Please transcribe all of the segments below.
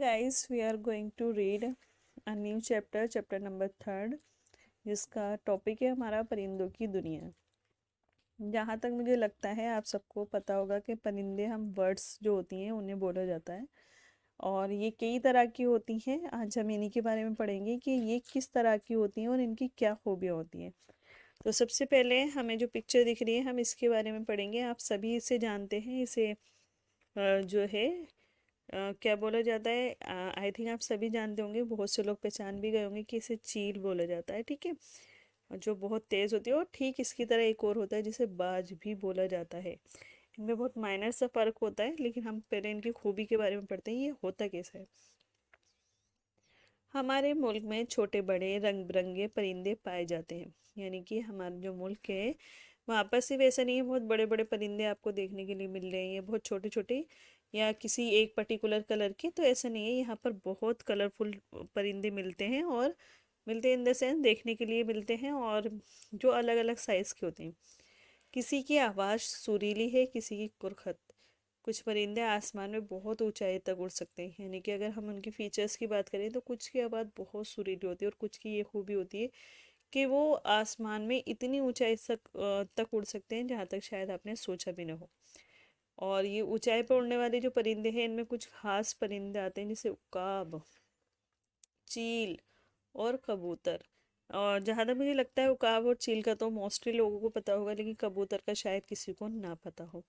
guys, we are going to read a new chapter, chapter number 3, जिसका topic है हमारा परिंदों की दुनिया। जहाँ तक मुझे लगता है आप सबको पता होगा कि परिंदे हम बर्ड्स जो होती हैं उन्हें बोला जाता है, और ये कई तरह की होती हैं। आज हम इन्हीं के बारे में पढ़ेंगे कि ये किस तरह की होती हैं और इनकी क्या खूबियाँ होती हैं। तो सबसे पहले हमें जो पिक्चर दिख रही है हम इसके बारे में पढ़ेंगे। आप सभी इसे जानते हैं, इसे जो है क्या बोला जाता है। आई थिंक आप सभी जानते होंगे, बहुत से लोग पहचान भी गए होंगे कि इसे चील बोला जाता है, ठीक है। और जो बहुत तेज़ होती है, और ठीक इसकी तरह एक और होता है जिसे बाज भी बोला जाता है। इनमें बहुत माइनर सा फ़र्क होता है, लेकिन हम पहले इनकी खूबी के बारे में पढ़ते हैं, ये होता कैसा है। हमारे मुल्क में छोटे बड़े रंग बिरंगे परिंदे पाए जाते हैं। यानी कि हमारा जो मुल्क है वहाँ पर सिर्फ ऐसा नहीं है बहुत बड़े बड़े परिंदे आपको देखने के लिए मिल रहे हैं, ये बहुत छोटे छोटे या किसी एक पर्टिकुलर कलर के, तो ऐसा नहीं है। यहाँ पर बहुत कलरफुल परिंदे मिलते हैं, और मिलते हैं इन द सेंस देखने के लिए मिलते हैं, और जो अलग अलग साइज़ के होते हैं। किसी की आवाज़ सुरीली है, किसी की कुरखत। कुछ परिंदे आसमान में बहुत ऊंचाई तक उड़ सकते हैं। यानी कि अगर हम उनकी फीचर्स की बात करें तो कुछ की आवाज़ बहुत सुरीली होती है, और कुछ की ये खूबी होती है कि वो आसमान में इतनी ऊंचाई तक उड़ सकते हैं जहाँ तक शायद आपने सोचा भी ना हो। और ये ऊंचाई पर उड़ने वाले जो परिंदे हैं इनमें कुछ खास परिंदे आते हैं, जैसे उकाब, चील और कबूतर। और जहाँ तक मुझे लगता है उकाब और चील का तो मोस्टली लोगों को पता होगा, लेकिन कबूतर का शायद किसी को ना पता हो।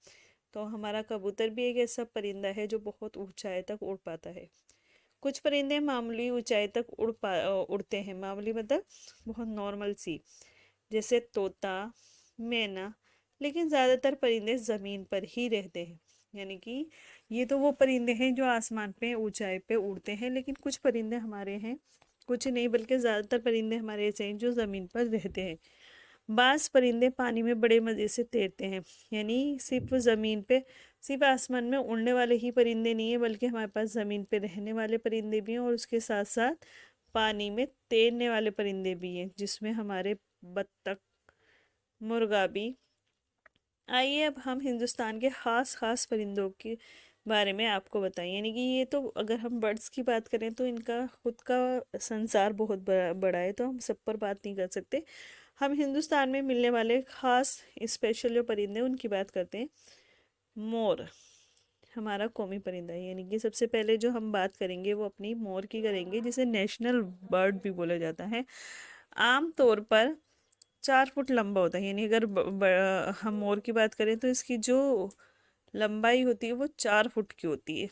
तो हमारा कबूतर भी एक ऐसा परिंदा है जो बहुत ऊंचाई तक उड़ पाता है। कुछ परिंदे मामूली ऊंचाई तक उड़ते हैं। मामूली मतलब बहुत नॉर्मल सी, जैसे तोता, मैना। लेकिन ज़्यादातर परिंदे ज़मीन पर ही रहते हैं। यानी कि ये तो वो परिंदे हैं जो आसमान पे ऊंचाई पे उड़ते हैं, लेकिन कुछ परिंदे हमारे हैं, कुछ नहीं बल्कि ज़्यादातर परिंदे हमारे ऐसे हैं जो ज़मीन पर रहते हैं। बाज़ परिंदे पानी में बड़े मज़े से तैरते हैं। यानी सिर्फ ज़मीन पे, सिर्फ आसमान में उड़ने वाले ही परिंदे नहीं है, बल्कि हमारे पास ज़मीन पे रहने वाले परिंदे भी हैं, और उसके साथ साथ पानी में तैरने वाले परिंदे भी हैं, जिसमें हमारे बत्तख, मुर्गा भी। आइए अब हम हिंदुस्तान के ख़ास ख़ास परिंदों के बारे में आपको बताएं। यानी कि ये तो अगर हम बर्ड्स की बात करें तो इनका खुद का संसार बहुत बड़ा है, तो हम सब पर बात नहीं कर सकते। हम हिंदुस्तान में मिलने वाले ख़ास स्पेशल जो परिंदे उनकी बात करते हैं। मोर हमारा कौमी परिंदा है। यानी कि सबसे पहले जो हम बात करेंगे वो अपनी मोर की करेंगे, जिसे नेशनल बर्ड भी बोला जाता है। आम तौर पर 4 फुट लंबा होता है। यानी अगर हम मोर की बात करें तो इसकी जो लंबाई होती है वो 4 फुट की होती है।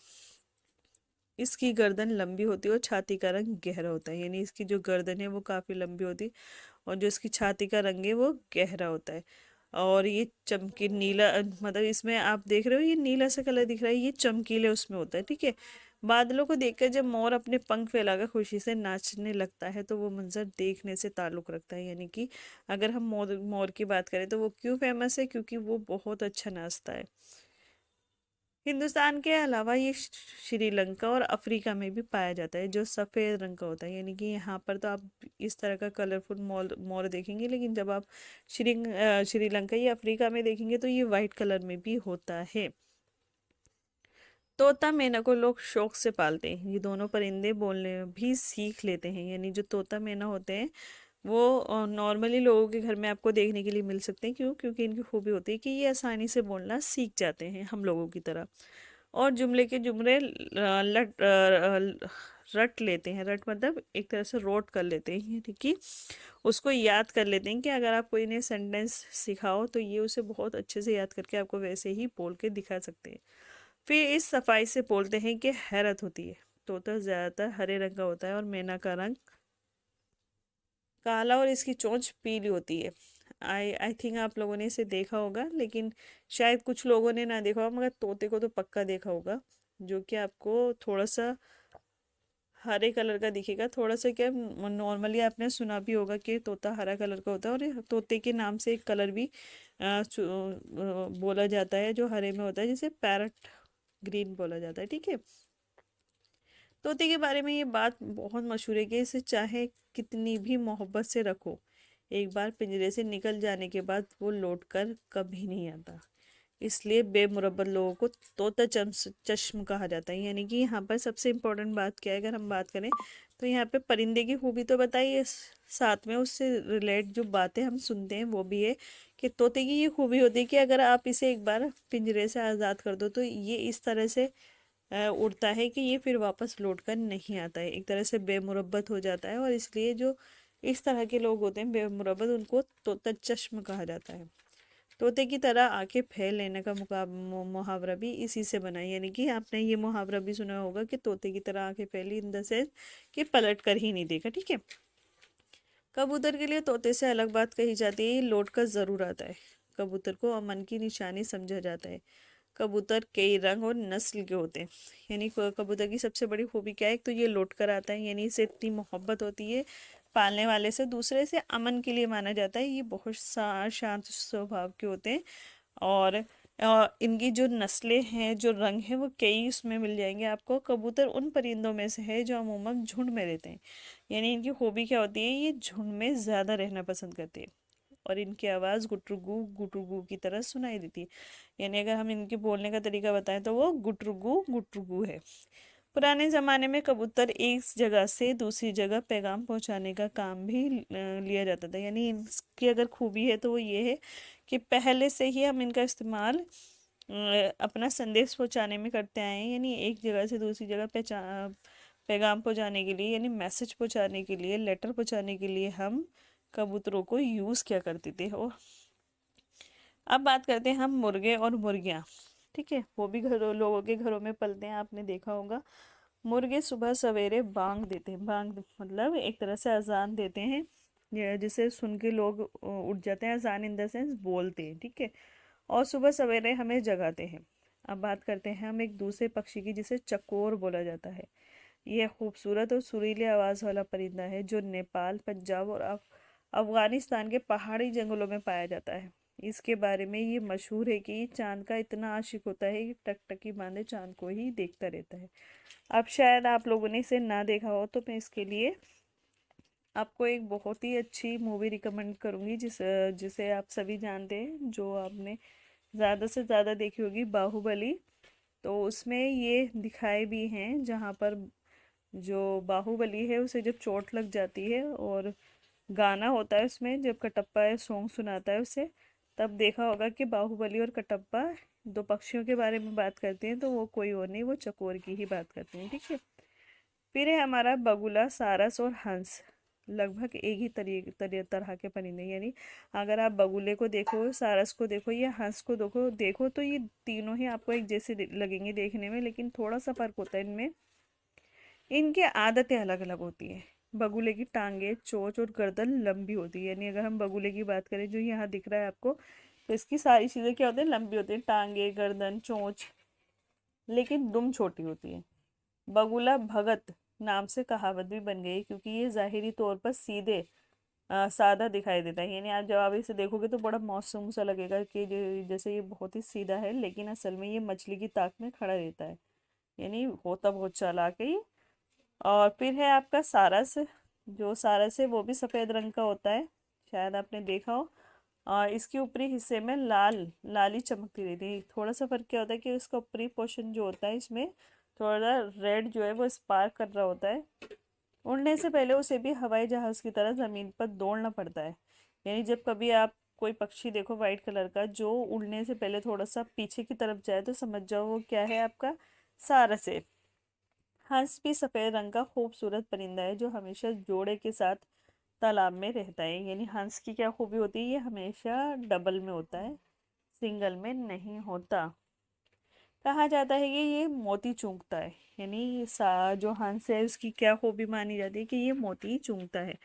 इसकी गर्दन लंबी होती है और छाती का रंग गहरा होता है। यानी इसकी जो गर्दन है वो काफ़ी लंबी होती है, और जो इसकी छाती का रंग है वो गहरा होता है। और ये चमकी नीला, मतलब इसमें आप देख रहे हो ये नीला सा कलर दिख रहा है, ये चमकीले उसमें होता है, ठीक है। बादलों को देखकर जब मोर अपने पंख फैलाकर खुशी से नाचने लगता है तो वो मंजर देखने से ताल्लुक़ रखता है। यानी कि अगर हम मोर मोर की बात करें तो वो क्यों फेमस है, क्योंकि वो बहुत अच्छा नाचता है। हिंदुस्तान के अलावा ये श्रीलंका और अफ्रीका में भी पाया जाता है, जो सफ़ेद रंग का होता है। यानी कि यहाँ पर तो आप इस तरह का कलरफुल मोर मोर देखेंगे, लेकिन जब आप श्रीलंका या अफ्रीका में देखेंगे तो ये वाइट कलर में भी होता है। तोता मैना को लोग शौक से पालते हैं। ये दोनों परिंदे बोलने भी सीख लेते हैं। यानी जो तोता मैना होते हैं वो नॉर्मली लोगों के घर में आपको देखने के लिए मिल सकते हैं। क्यों? क्योंकि इनकी खूबी होती है कि ये आसानी से बोलना सीख जाते हैं हम लोगों की तरह, और जुमले के जुमले रट लेते हैं। रट मतलब एक तरह से रोट कर लेते हैं, यानी कि उसको याद कर लेते हैं कि अगर आप कोई इन्हें सेंटेंस सिखाओ तो ये उसे बहुत अच्छे से याद करके आपको वैसे ही बोल के दिखा सकते हैं। फिर इस सफाई से बोलते हैं कि हैरत होती है। तोता ज़्यादातर हरे रंग का होता है और मैना का रंग काला, और इसकी चोंच पीली होती है। आई आई थिंक आप लोगों ने इसे देखा होगा, लेकिन शायद कुछ लोगों ने ना देखा होगा, मगर तोते को तो पक्का देखा होगा, जो कि आपको थोड़ा सा हरे कलर का दिखेगा। थोड़ा सा क्या, नॉर्मली आपने सुना भी होगा कि तोता हरा कलर का होता है, और ये तोते के नाम से एक कलर भी बोला जाता है जो हरे में होता है, जिसे पैरट ग्रीन बोला जाता है, ठीक है। तोते के बारे में ये बात बहुत मशहूर है कि इसे चाहे कितनी भी मोहब्बत से रखो, एक बार पिंजरे से निकल जाने के बाद वो लौट कर कभी नहीं आता। इसलिए बेमुरब्बत लोगों को तोता चश्म कहा जाता है। यानी कि यहाँ पर सबसे इम्पोर्टेंट बात क्या है, अगर हम बात करें तो यहाँ पे परिंदे की खूबी तो बताइए, साथ में उससे रिलेट जो बातें हम सुनते हैं वो भी है कि तोते की ये खूबी होती है कि अगर आप इसे एक बार पिंजरे से आज़ाद कर दो तो ये इस तरह से उड़ता है कि ये फिर वापस लौट कर नहीं आता है, एक तरह से बेमुरब्बत हो जाता है। और इसलिए जो इस तरह के लोग होते हैं बेमुरब्बत, उनको तोता चश्म कहा जाता है। तोते की तरह आंखें फैल लेने का मुहावरा भी इसी से बना है। यानी कि आपने ये मुहावरा भी सुना होगा कि तोते की तरह आंखें फैली, इन द सेंस कि पलट कर ही नहीं देखा। ठीक है। कबूतर के लिए तोते से अलग बात कही जाती है, ये लौट कर जरूर आता है। कबूतर को अमन की निशानी समझा जाता है। कबूतर कई रंग और नस्ल के होते हैं। यानी कबूतर की सबसे बड़ी खूबी क्या है, एक तो ये लौट कर आता है, यानी इसे इतनी मोहब्बत होती है पालने वाले से। दूसरे से अमन के लिए माना जाता है, ये बहुत शांत स्वभाव के होते हैं। और इनकी जो नस्लें हैं, जो रंग है, वो कई उसमें मिल जाएंगे आपको। कबूतर उन परिंदों में से है जो अमूमन झुंड में रहते हैं। यानी इनकी खूबी क्या होती है, ये झुंड में ज़्यादा रहना पसंद करते हैं। और इनकी आवाज़ गुटरुगू की तरह सुनाई देती है। यानी अगर हम इनके बोलने का तरीका बताएं तो वो गुटरुगू गुटरुगू है। पुराने ज़माने में कबूतर एक जगह से दूसरी जगह पैगाम पहुंचाने का काम भी लिया जाता था। यानी इसकी अगर खूबी है तो वो ये है कि पहले से ही हम इनका इस्तेमाल अपना संदेश पहुंचाने में करते आए हैं। यानी एक जगह से दूसरी जगह पैगाम पहुंचाने के लिए, यानी मैसेज पहुंचाने के लिए, लेटर पहुंचाने के लिए हम कबूतरों को यूज़ किया करते थे। और अब बात करते हैं हम मुर्गे और मुर्गियाँ। ठीक है, वो भी लोगों के घरों में पलते हैं, आपने देखा होगा। मुर्गे सुबह सवेरे बांग देते हैं। बांग मतलब एक तरह से अजान देते हैं, जिसे सुन के लोग उठ जाते हैं। अजान इन द सेंस बोलते हैं। ठीक है। और सुबह सवेरे हमें जगाते हैं। अब बात करते हैं हम एक दूसरे पक्षी की, जिसे चकोर बोला जाता है। यह खूबसूरत और सुरीली आवाज़ वाला परिंदा है जो नेपाल, पंजाब और अफगानिस्तान के पहाड़ी जंगलों में पाया जाता है। इसके बारे में ये मशहूर है कि ये चांद का इतना आशिक होता है कि टकटकी बांधे चांद को ही देखता रहता है। अब शायद आप लोगों ने इसे ना देखा हो, तो मैं इसके लिए आपको एक बहुत ही अच्छी मूवी रिकमेंड करूँगी, जिसे आप सभी जानते हैं, जो आपने ज़्यादा से ज़्यादा देखी होगी, बाहुबली। तो उसमें ये दिखाए भी हैं जहाँ पर जो बाहुबली है उसे जब चोट लग जाती है और गाना होता है उसमें, जब कटप्पा सॉन्ग सुनाता है उसे, तब देखा होगा कि बाहुबली और कटप्पा दो पक्षियों के बारे में बात करते हैं, तो वो कोई और नहीं, वो चकोर की ही बात करते हैं। ठीक है। फिर है हमारा बगुला, सारस और हंस। लगभग एक ही तरह के परिंदे। यानी अगर आप बगुले को देखो, सारस को देखो या हंस को देखो देखो तो ये तीनों ही आपको एक जैसे लगेंगे देखने में, लेकिन थोड़ा सा फर्क होता है इनमें। इनकी आदतें अलग अलग होती हैं। बगुले की टांगे, चोंच और गर्दन लंबी होती है। यानी अगर हम बगुले की बात करें, जो यहाँ दिख रहा है आपको, तो इसकी सारी चीज़ें क्या होती हैं, लंबी होती हैं, टांगे, गर्दन, चोंच, लेकिन दुम छोटी होती है। बगुला भगत नाम से कहावत भी बन गई, क्योंकि ये जाहिरी तौर पर सीधे सादा दिखाई देता है। यानी आप जब आप इसे देखोगे तो बड़ा मासूम सा लगेगा कि जैसे ये बहुत ही सीधा है, लेकिन असल में ये मछली की ताक में खड़ा रहता है। यानी होता बहुत चालाक है ये। और फिर है आपका सारस। जो सारस है वो भी सफ़ेद रंग का होता है, शायद आपने देखा हो। और इसके ऊपरी हिस्से में लाल लाली चमकती रहती है। थोड़ा सा फर्क क्या होता है कि इसका ऊपरी पोर्शन जो होता है, इसमें थोड़ा रेड जो है वो स्पार्क कर रहा होता है। उड़ने से पहले उसे भी हवाई जहाज़ की तरह ज़मीन पर दौड़ना पड़ता है। यानी जब कभी आप कोई पक्षी देखो वाइट कलर का, जो उड़ने से पहले थोड़ा सा पीछे की तरफ जाए, तो समझ जाओ वो क्या है, आपका सारस है। हंस भी सफ़ेद रंग का खूबसूरत परिंदा है जो हमेशा जोड़े के साथ तालाब में रहता है। यानी हंस की क्या खूबी होती है, ये हमेशा डबल में होता है, सिंगल में नहीं होता। कहा जाता है कि ये मोती चूंकता है। यानी जो हंस है उसकी क्या खूबी मानी जाती है कि ये मोती चूंकता है।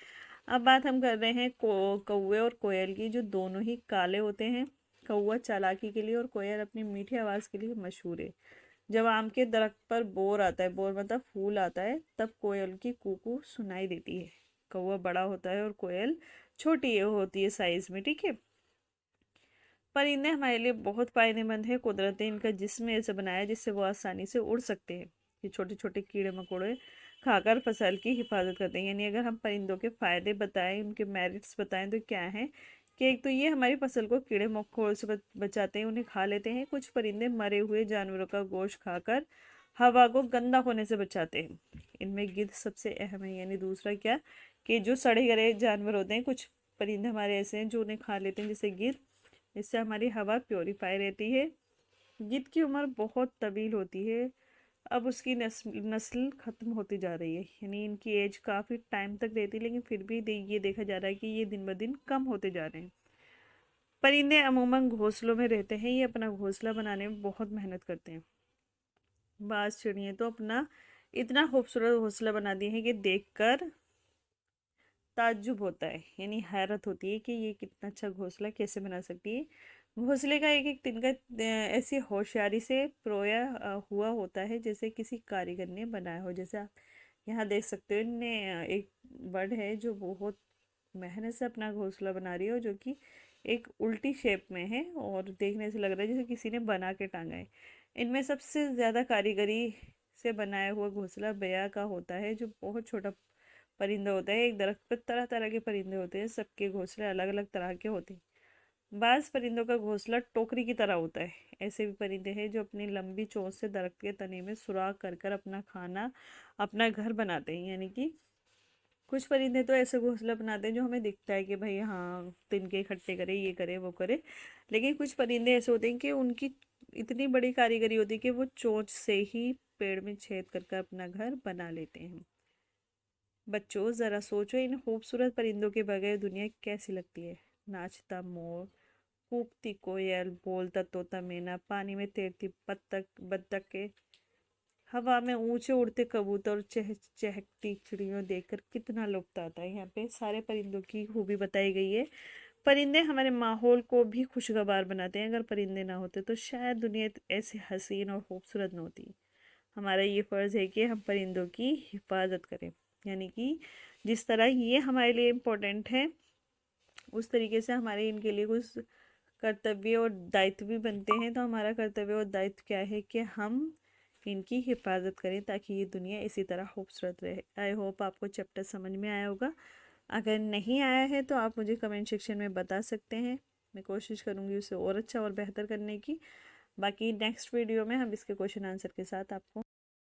अब बात हम कर रहे हैं कौवे और कोयल की, जो दोनों ही काले होते हैं। कौवा चालाकी के लिए और कोयल अपनी मीठी आवाज़ के लिए मशहूर है। जब आम के दरख्त पर बोर आता है, बोर मतलब फूल आता है, तब कोयल की कूकू सुनाई देती है। कौवा बड़ा होता है और कोयल छोटी होती है साइज में। ठीक है। परिंदे हमारे लिए बहुत फायदेमंद है। कुदरत ने इनका जिस्म ऐसे बनाया है जिससे वो आसानी से उड़ सकते हैं। ये छोटे छोटे कीड़े मकोड़े खाकर फसल की हिफाजत करते हैं। यानी अगर हम परिंदों के फ़ायदे बताएं, उनके मेरिट्स बताएं, तो क्या है कि एक तो ये हमारी फसल को कीड़े मकोड़ों से बचाते हैं, उन्हें खा लेते हैं। कुछ परिंदे मरे हुए जानवरों का गोश्त खाकर हवा को गंदा होने से बचाते हैं। इनमें गिद्ध सबसे अहम है। यानी दूसरा क्या, कि जो सड़े गले जानवर होते हैं, कुछ परिंदे हमारे ऐसे हैं जो उन्हें खा लेते हैं, जैसे गिद्ध। इससे हमारी हवा प्योरीफाई रहती है। गिद्ध की उम्र बहुत तवील होती है। अब उसकी नस्ल खत्म होती जा रही है, यानी इनकी एज काफ़ी टाइम तक रहती है, लेकिन फिर भी ये देखा जा रहा है कि ये दिन ब दिन कम होते जा रहे हैं। परिंदे अमूमन घोंसलों में रहते हैं। ये अपना घोंसला बनाने में बहुत मेहनत करते हैं। बाज चिड़िया तो अपना इतना खूबसूरत घोंसला बना दिए हैं कि देखकर ताज्जुब होता है, यानी हैरत होती है कि ये कितना अच्छा घोंसला कैसे बना सकती है। घोंसले का एक एक तिनका ऐसी होशियारी से परोया हुआ होता है जैसे किसी कारीगर ने बनाया हो। जैसे आप यहाँ देख सकते हो, इनने एक बर्ड है जो बहुत मेहनत से अपना घोंसला बना रही हो, जो कि एक उल्टी शेप में है और देखने से लग रहा है जैसे किसी ने बना के टांगा है। इनमें सबसे ज़्यादा कारीगरी से बनाया हुआ घोंसला बया का होता है, जो बहुत छोटा परिंदा होता है। एक दरख्त पर तरह तरह के परिंदे होते हैं, सबके घोंसले अलग अलग तरह के होते हैं। बाज परिंदों का घोंसला टोकरी की तरह होता है। ऐसे भी परिंदे हैं जो अपनी लंबी चोंच से दरख्त के तने में सुराख कर कर अपना खाना, अपना घर बनाते हैं। यानी कि कुछ परिंदे तो ऐसे घोंसला बनाते हैं जो हमें दिखता है कि भाई हाँ तिनके इकट्ठे करे, ये करे वो करे। लेकिन कुछ परिंदे ऐसे होते हैं कि उनकी इतनी बड़ी कारीगरी होती है कि वो चोंच से ही पेड़ में छेद कर कर अपना घर बना लेते हैं। बच्चों ज़रा सोचो, इन खूबसूरत परिंदों के बगैर दुनिया कैसी लगती है। नाचता मोर, कूकती कोयल, बोलता तोता मैना, पानी में तैरती बत्तखें, हवा में ऊंचे उड़ते कबूतर और चहकती चिड़ियों देखकर कितना लुत्फ आता है। यहाँ पे सारे परिंदों की खूबी बताई गई है। परिंदे हमारे माहौल को भी खुशगवार बनाते हैं। अगर परिंदे ना होते तो शायद दुनिया ऐसे हसीन और खूबसूरत न होती। हमारा ये फ़र्ज़ है कि हम परिंदों की हिफाजत करें। यानी कि जिस तरह ये हमारे लिए इम्पोर्टेंट है, उस तरीके से हमारे इनके लिए कुछ कर्तव्य और दायित्व भी बनते हैं। तो हमारा कर्तव्य और दायित्व क्या है कि हम इनकी हिफाजत करें ताकि ये दुनिया इसी तरह खूबसूरत रहे। आई होप आपको चैप्टर समझ में आया होगा। अगर नहीं आया है तो आप मुझे कमेंट सेक्शन में बता सकते हैं। मैं कोशिश करूँगी उसे और अच्छा और बेहतर करने की। बाकी नेक्स्ट वीडियो में हम इसके क्वेश्चन आंसर के साथ आपको